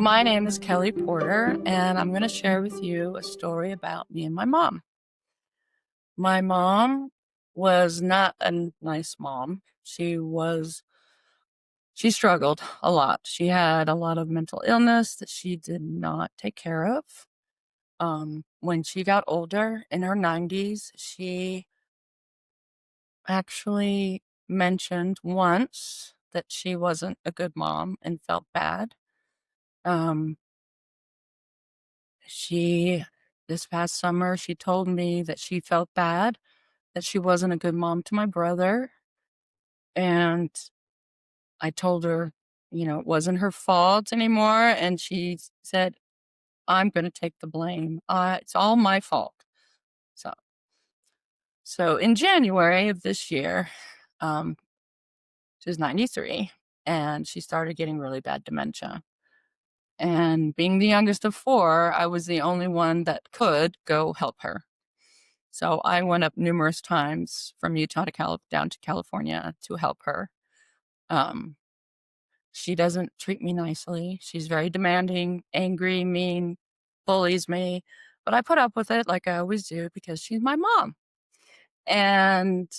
My name is Kellie Porter, and I'm going to share with you a story about me and my mom. My mom was not a nice mom. She struggled a lot. She had a lot of mental illness that she did not take care of. When she got older in her 90s, she actually mentioned once that she wasn't a good mom and felt bad. Um, She this past summer, she told me that she felt bad, that she wasn't a good mom to my brother, and I told her, it wasn't her fault anymore, and she said, "I'm gonna take the blame. It's all my fault." So so in January of this year, um, she was 93, and she started getting really bad dementia. And being the youngest of 4, I was the only one that could go help her. So I went up numerous times from Utah to down to California to help her. Um, she doesn't treat me nicely. She's very demanding, angry, mean, bullies me, but I put up with it like I always do because she's my mom. And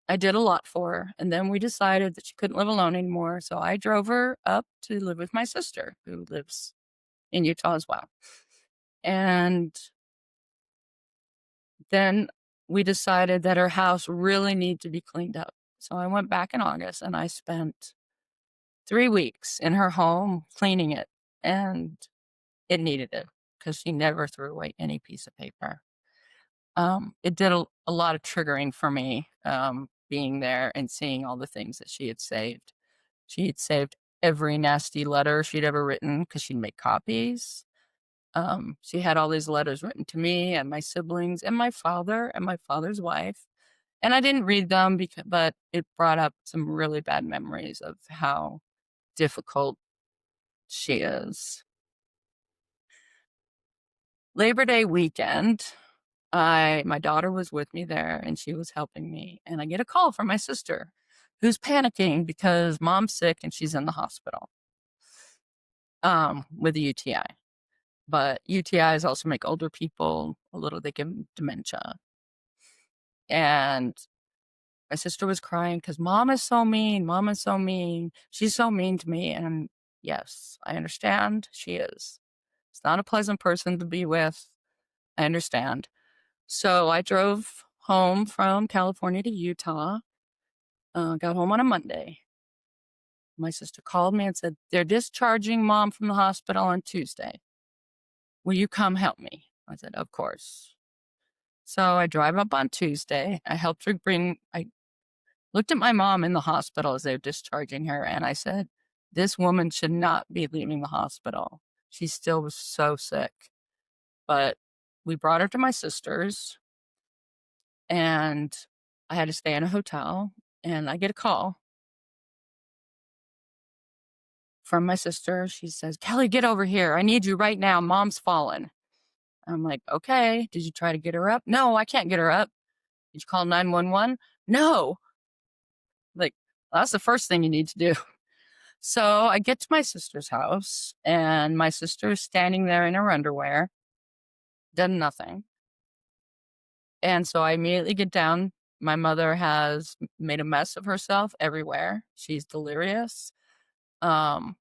I did a lot for her. And then we decided that she couldn't live alone anymore. So I drove her up to live with my sister, who lives in Utah as well. And then we decided that her house really needed to be cleaned up. So I went back in August and I spent 3 weeks in her home cleaning it, and it needed it because she never threw away any piece of paper. It did a lot of triggering for me, being there and seeing all the things that she had saved. She had saved every nasty letter she'd ever written because she'd make copies. She had all these letters written to me and my siblings and my father and my father's wife. And I didn't read them but it brought up some really bad memories of how difficult she is. Labor Day weekend, my daughter was with me there and she was helping me. And I get a call from my sister who's panicking because mom's sick and she's in the hospital with a UTI. But UTIs also make older people they give them dementia. And my sister was crying because mom is so mean. Mom is so mean. She's so mean to me. And yes, I understand she is. It's not a pleasant person to be with. I understand. So I drove home from California to Utah, got home on a Monday. My sister called me and said, "They're discharging mom from the hospital on Tuesday. Will you come help me?" I said, "Of course." So I drive up on Tuesday. I looked at my mom in the hospital as they were discharging her, and I said, "This woman should not be leaving the hospital." She still was so sick. But we brought her to my sister's, and I had to stay in a hotel, and I get a call from my sister. She says, "Kellie, get over here. I need you right now. Mom's fallen." I'm like, "Okay. Did you try to get her up?" "No, I can't get her up." "Did you call 911?" "No." Like, that's the first thing you need to do. So I get to my sister's house, and my sister is standing there in her underwear, done nothing. And so I immediately get down. My mother has made a mess of herself everywhere. She's delirious. Um,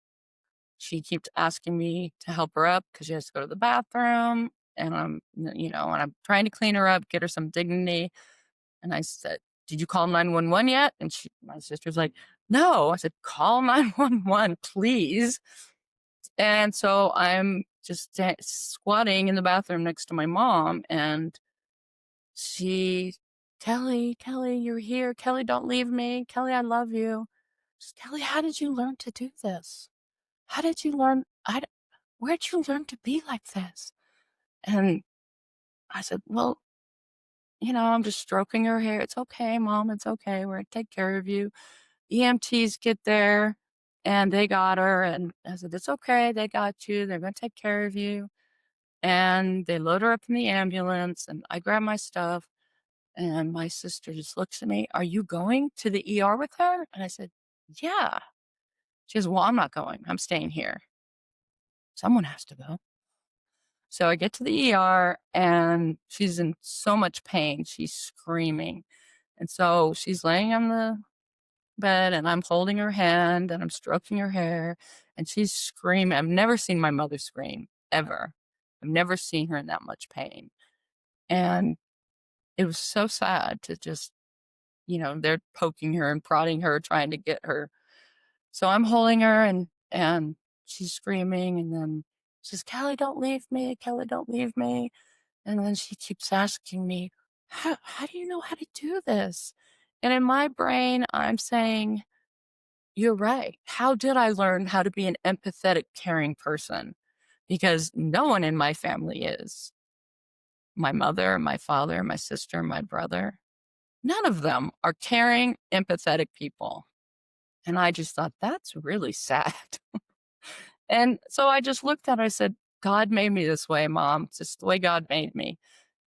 she keeps asking me to help her up because she has to go to the bathroom. And I'm trying to clean her up, get her some dignity. And I said, "Did you call 911 yet?" And my sister's like, "No." I said, "Call 911, please." And so I'm just squatting in the bathroom next to my mom, and she, "Kellie, you're here. Kellie, don't leave me. Kellie, I love you." "Kellie, how did you learn to do this? How did you learn? Where'd you learn to be like this?" And I said, "Well, I'm just stroking her hair. It's okay, mom. It's okay. We're going to take care of you." EMTs get there and they got her. And I said, "It's okay. They got you. They're going to take care of you." And they load her up in the ambulance, and I grab my stuff, and my sister just looks at me, "Are you going to the ER with her?" And I said, "Yeah." She goes, "Well, I'm not going. I'm staying here." someone has to go. So I get to the ER and she's in so much pain. She's screaming. And so she's laying on the bed and I'm holding her hand and I'm stroking her hair and she's screaming. I've never seen my mother scream ever. I've never seen her in that much pain. And it was so sad to just, they're poking her and prodding her, trying to get her. So I'm holding her and she's screaming and then she says, Kellie, don't leave me. Kellie, don't leave me. And then she keeps asking me, how do you know how to do this? And in my brain, I'm saying, you're right. How did I learn how to be an empathetic, caring person? Because no one in my family is. My mother, my father, my sister, my brother, none of them are caring, empathetic people. And I just thought, that's really sad. And so I just looked at her, I said, God made me this way, Mom. It's just the way God made me.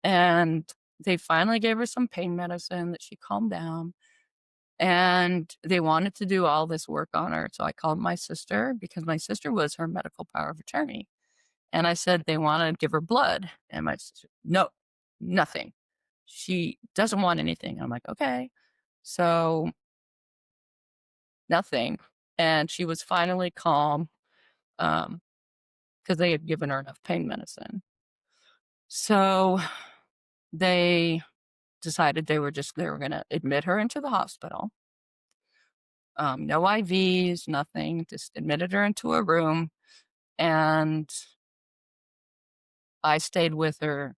And they finally gave her some pain medicine that she calmed down. And they wanted to do all this work on her. So I called my sister because my sister was her medical power of attorney. And I said, they want to give her blood. And my sister, no, nothing. She doesn't want anything. I'm like, okay. So nothing. And she was finally calm because they had given her enough pain medicine. So they decided they were going to admit her into the hospital. No IVs, nothing, just admitted her into a room. And I stayed with her.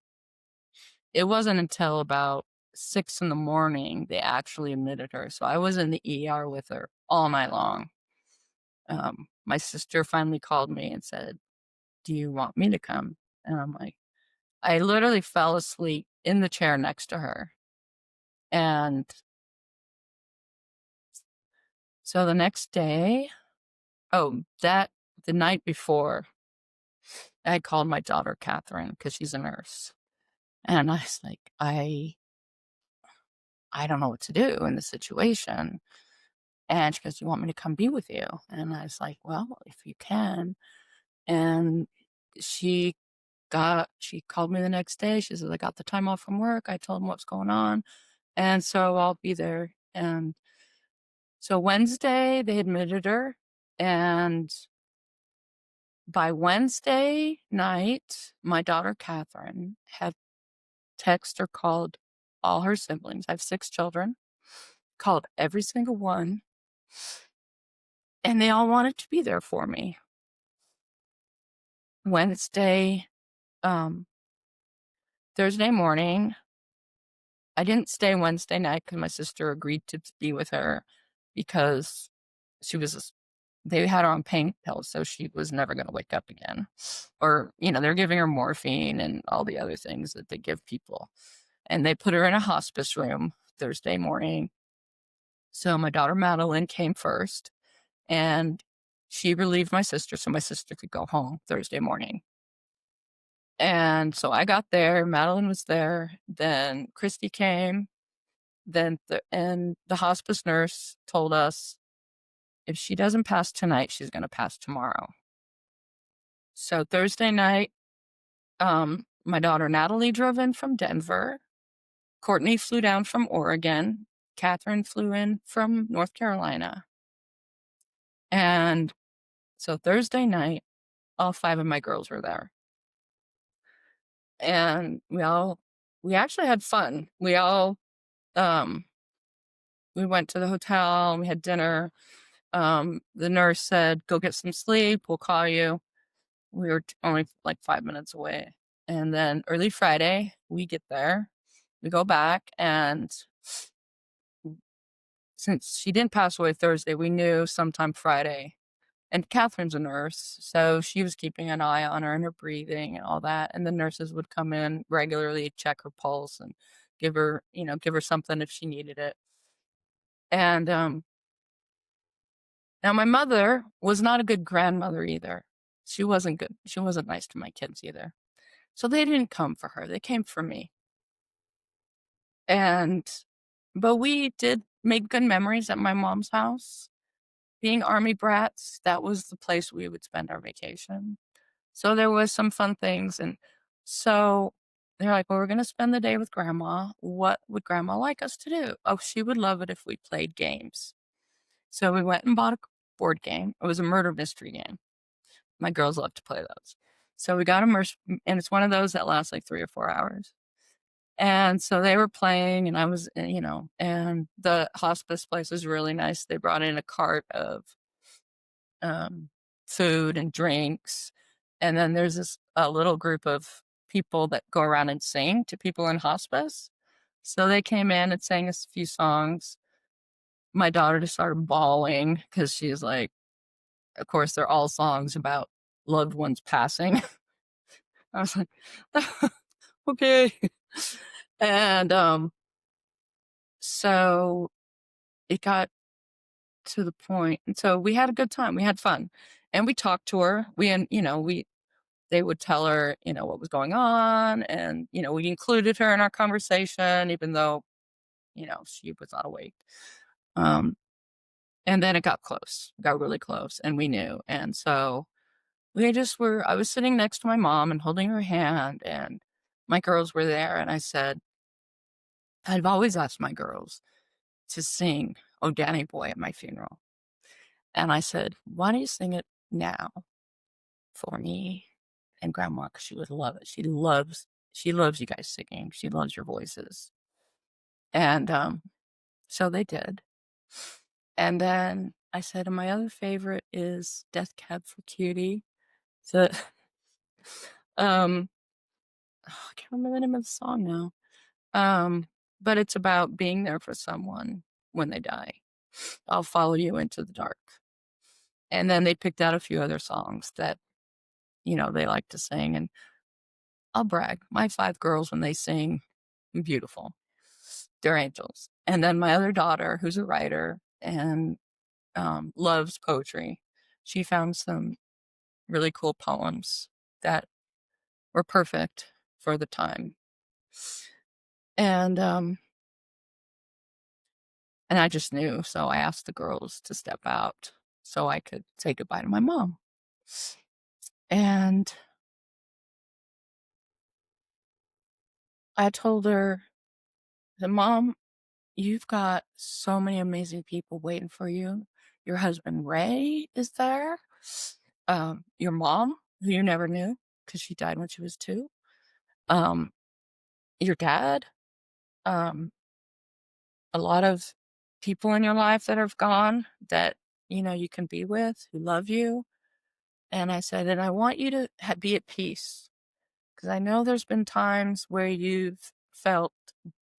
It wasn't until about 6 in the morning they actually admitted her. So I was in the ER with her all night long. My sister finally called me and said, do you want me to come? And I'm like, I literally fell asleep in the chair next to her. And so the next day, the night before, I called my daughter, Catherine, because she's a nurse. And I was like, I don't know what to do in this situation. And she goes, you want me to come be with you? And I was like, well, if you can. And she called me the next day. She said, I got the time off from work. I told them what's going on. And so I'll be there. And so Wednesday, they admitted her. And by Wednesday night, my daughter, Catherine, had texted or called all her siblings. I have 6 children, called every single one. And they all wanted to be there for me. Wednesday, Thursday morning, I didn't stay Wednesday night because my sister agreed to be with her because they had her on pain pills, so she was never going to wake up again. Or, they're giving her morphine and all the other things that they give people. And they put her in a hospice room Thursday morning. So my daughter Madeline came first, and she relieved my sister so my sister could go home Thursday morning. And so I got there, Madeline was there, then Christy came, and the hospice nurse told us, if she doesn't pass tonight, she's going to pass tomorrow. So Thursday night, my daughter Natalie drove in from Denver. Courtney flew down from Oregon. Catherine flew in from North Carolina. And so Thursday night, all 5 of my girls were there. And we actually had fun. We went to the hotel, we had dinner. The nurse said, go get some sleep, we'll call you. We were only like 5 minutes away. And then early Friday, we get there, we go back, and since she didn't pass away Thursday, we knew sometime Friday. And Catherine's a nurse, so she was keeping an eye on her and her breathing and all that. And the nurses would come in regularly, check her pulse and give her something if she needed it. And now my mother was not a good grandmother either. She wasn't good. She wasn't nice to my kids either. So they didn't come for her. They came for me. But we did make good memories at my mom's house. Being Army brats, that was the place we would spend our vacation. So there was some fun things, and so they're like, "Well, we're gonna spend the day with grandma. What would grandma like us to do?" "Oh, she would love it if we played games." So we went and bought a board game. It was a murder mystery game. My girls love to play those. So we got immersed, and it's one of those that lasts like 3 or 4 hours. And so they were playing, and I was, and the hospice place was really nice. They brought in a cart of um, food and drinks. And then there's this a little group of people that go around and sing to people in hospice. So they came in and sang us a few songs. My daughter just started bawling because she's like, of course, they're all songs about loved ones passing. I was like, okay. And so it got to the point, and so we had a good time. We had fun, and we talked to her. They would tell her, what was going on, and we included her in our conversation, even though she was not awake. Um, and then it got close, got really close, and we knew, and so we just were. I was sitting next to my mom and holding her hand, and my girls were there, and I said, I've always asked my girls to sing "Oh Danny Boy" at my funeral. And I said, "Why don't you sing it now for me and grandma? Because she would love it. She loves you guys singing. She loves your voices." And so they did. And then I said, and my other favorite is Death Cab for Cutie. So um I can't remember the name of the song now. Um, but it's about being there for someone when they die. I'll follow you into the dark. And then they picked out a few other songs that, they like to sing. And I'll brag. My 5 girls, when they sing, beautiful. They're angels. And then my other daughter, who's a writer and loves poetry, she found some really cool poems that were perfect for the time. And and I just knew, so I asked the girls to step out so I could say goodbye to my mom. And I told her, the Mom, you've got so many amazing people waiting for you. Your husband Ray is there. Your mom, who you never knew because she died when she was 2. Um, your dad. Um, a lot of people in your life that have gone that you can be with, who love you. And I said, and I want you to be at peace, because I know there's been times where you've felt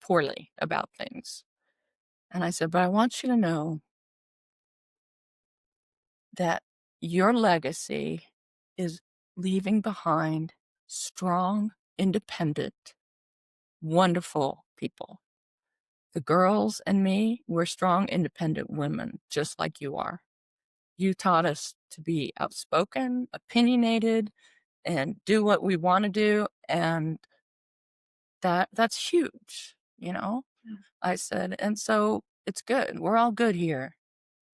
poorly about things. And I said, but I want you to know that your legacy is leaving behind strong, independent, wonderful people. The girls and me, we're strong, independent women, just like you are. You taught us to be outspoken, opinionated, and do what we want to do. And that's huge. I said, and so it's good. We're all good here.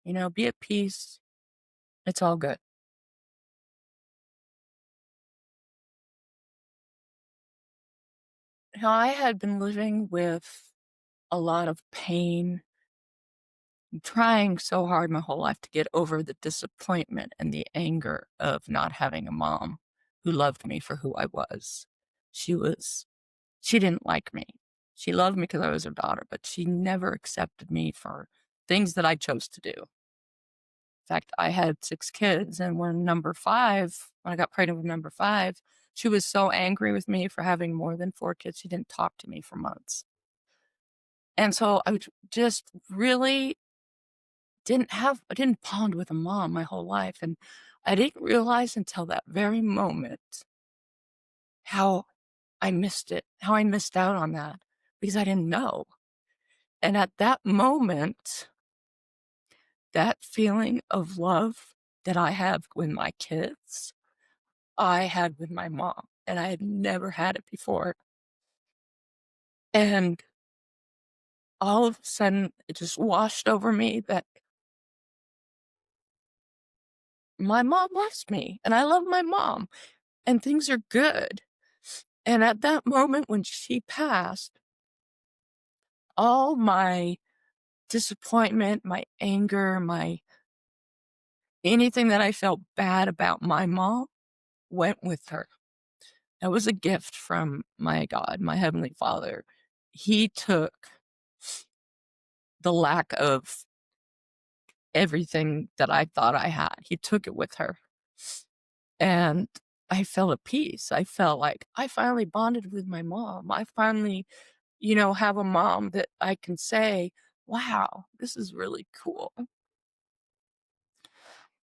Be at peace. It's all good. I had been living with a lot of pain, trying so hard my whole life to get over the disappointment and the anger of not having a mom who loved me for who I was. She didn't like me. She loved me because I was her daughter, but she never accepted me for things that I chose to do. In fact, I had 6 kids, and when I got pregnant with number 5, she was so angry with me for having more than 4 kids, she didn't talk to me for months. And so just really I didn't bond with a mom my whole life, and I didn't realize until that very moment how I missed it, how I missed out on that, because I didn't know. And at that moment, that feeling of love that I have with my kids, I had with my mom, and I had never had it before. And all of a sudden, it just washed over me that my mom loves me, and I love my mom. and things are good. And at that moment when she passed, all my disappointment, my anger, my anything that I felt bad about my mom went with her. That was a gift from my God, my Heavenly Father. He took the lack of everything that I thought I had, he took it with her. And I felt at peace. I felt like I finally bonded with my mom. I finally, have a mom that I can say, wow, this is really cool.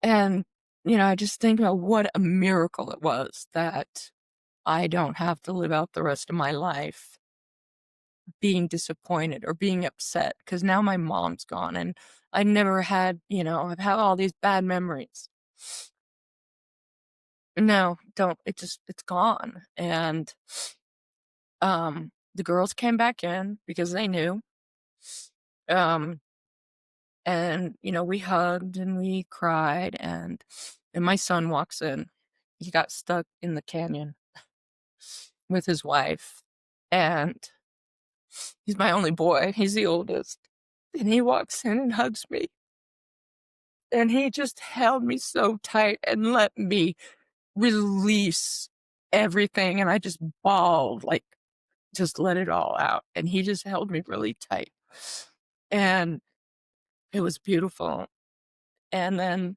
And, I just think about what a miracle it was that I don't have to live out the rest of my life being disappointed or being upset because now my mom's gone and I never had, I've had all these bad memories. No, don't. It's gone. And the girls came back in because they knew. Um and we hugged and we cried and my son walks in. He got stuck in the canyon with his wife and he's my only boy. He's the oldest. And he walks in and hugs me. And he just held me so tight and let me release everything. And I just bawled, like, just let it all out. And he just held me really tight. And it was beautiful. And then,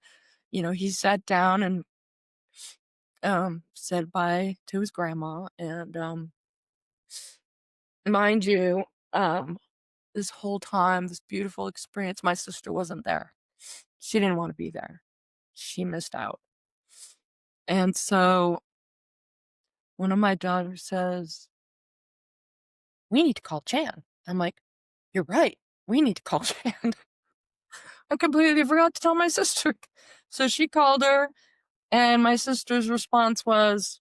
he sat down and said bye to his grandma. And mind you, this whole time, this beautiful experience, my sister wasn't there. She didn't want to be there. She missed out. And so one of my daughters says, we need to call Chan. I'm like, you're right. We need to call Chan. I completely forgot to tell my sister. So she called her, and my sister's response was,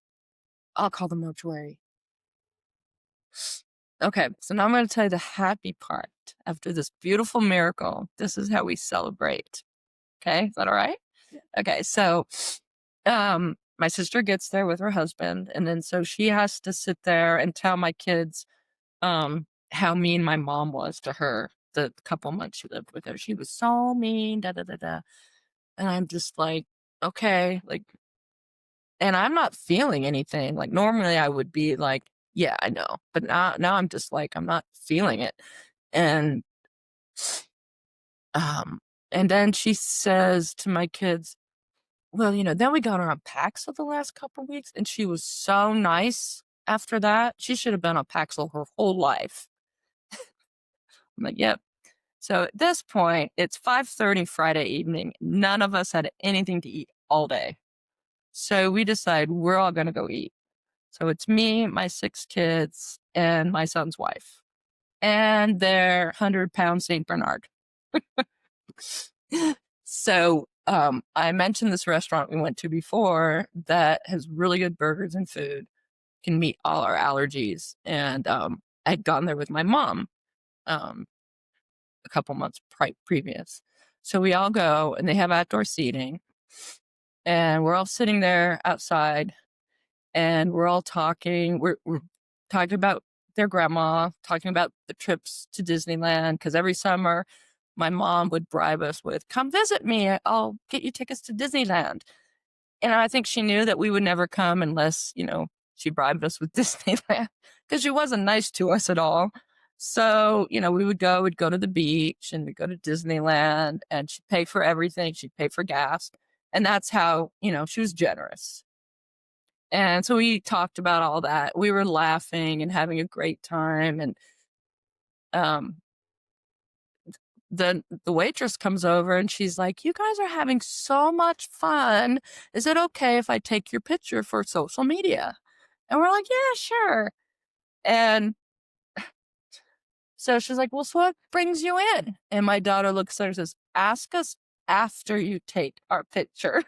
I'll call the mortuary. Okay, so now I'm going to tell you the happy part. After this beautiful miracle, this is how we celebrate. Okay, is that all right? Yeah. Okay, so my sister gets there with her husband, and then so she has to sit there and tell my kids how mean my mom was to her the couple months she lived with her. She was so mean, da da da da. And I'm just like, okay, like, and I'm not feeling anything. Like normally I would be like, yeah, I know. But now I'm just like, I'm not feeling it. And um and then she says to my kids, well, then we got her on Paxil the last couple weeks, and she was so nice after that. She should have been on Paxil her whole life. I'm like, yep. So at this point, it's 5:30 Friday evening. None of us had anything to eat all day. So we decide we're all going to go eat. So it's me, my 6 kids, and my son's wife. And their 100-pound St. Bernard. So I mentioned this restaurant we went to before that has really good burgers and food, can meet all our allergies. And I'd gone there with my mom a couple months previous. So we all go, and they have outdoor seating. And we're all sitting there outside, and we're all talking. We're talking about their grandma, talking about the trips to Disneyland, because every summer my mom would bribe us with, come visit me, I'll get you tickets to Disneyland. And I think she knew that we would never come unless, she bribed us with Disneyland, because she wasn't nice to us at all. So, we'd go to the beach and we'd go to Disneyland, and she'd pay for everything. She'd pay for gas. And that's how, she was generous. And so we talked about all that. We were laughing and having a great time. And the waitress comes over and she's like, you guys are having so much fun. Is it okay if I take your picture for social media? And we're like, yeah, sure. And so she's like, well, so what brings you in? And my daughter looks at her and says, ask us after you take our picture.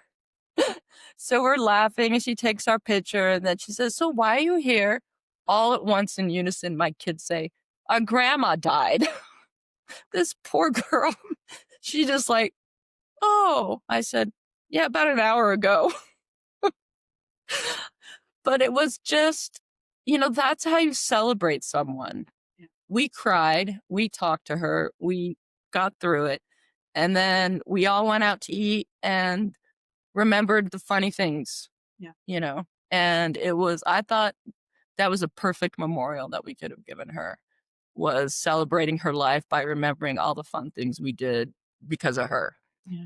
So we're laughing and she takes our picture, and then she says, so why are you here? All at once in unison, my kids say, our grandma died. This poor girl. She just like, oh, I said, yeah, about an hour ago. But it was just, that's how you celebrate someone. Yeah. We cried, we talked to her, we got through it, and then we all went out to eat and remembered the funny things, Yeah. and I thought that was a perfect memorial that we could have given her, was celebrating her life by remembering all the fun things we did because of her.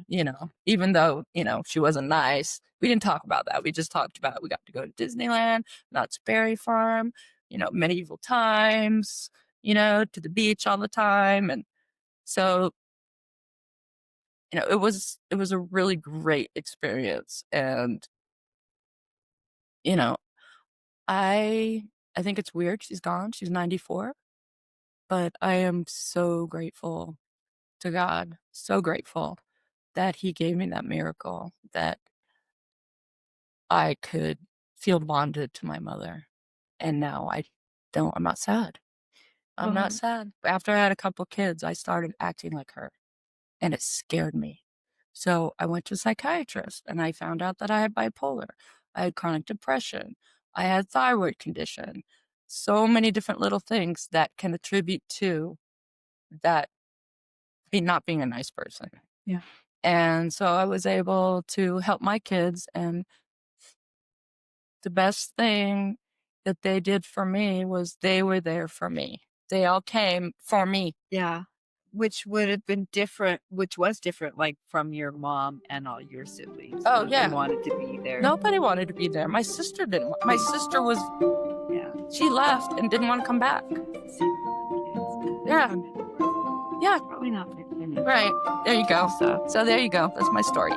Yeah. Even though, she wasn't nice, we didn't talk about that. We just talked about we got to go to Disneyland, Knott's Berry Farm, medieval times, to the beach all the time. And so, it was a really great experience. And, you know, I I think it's weird she's gone. She's 94, but I am so grateful to God, so grateful that he gave me that miracle, that I could feel bonded to my mother. And now I'm not sad. I'm not Well, sad. After I had a couple kids, I started acting like her, and it scared me. So I went to a psychiatrist and I found out that I had bipolar. I had chronic depression. I had thyroid condition. So many different little things that can attribute to that not being a nice person. yeah. And so I was able to help my kids, and the best thing that they did for me was they were there for me. They all came for me. Yeah. Which would have been different, which was different, like from your mom and all your siblings. Oh, None of yeah. them wanted to be there. Nobody wanted to be there. My sister didn't. My sister was, Yeah. she left and didn't want to come back. It's the same with my kids. Yeah. Yeah. Probably not my opinion. Right. There you go. So, So there you go. That's my story.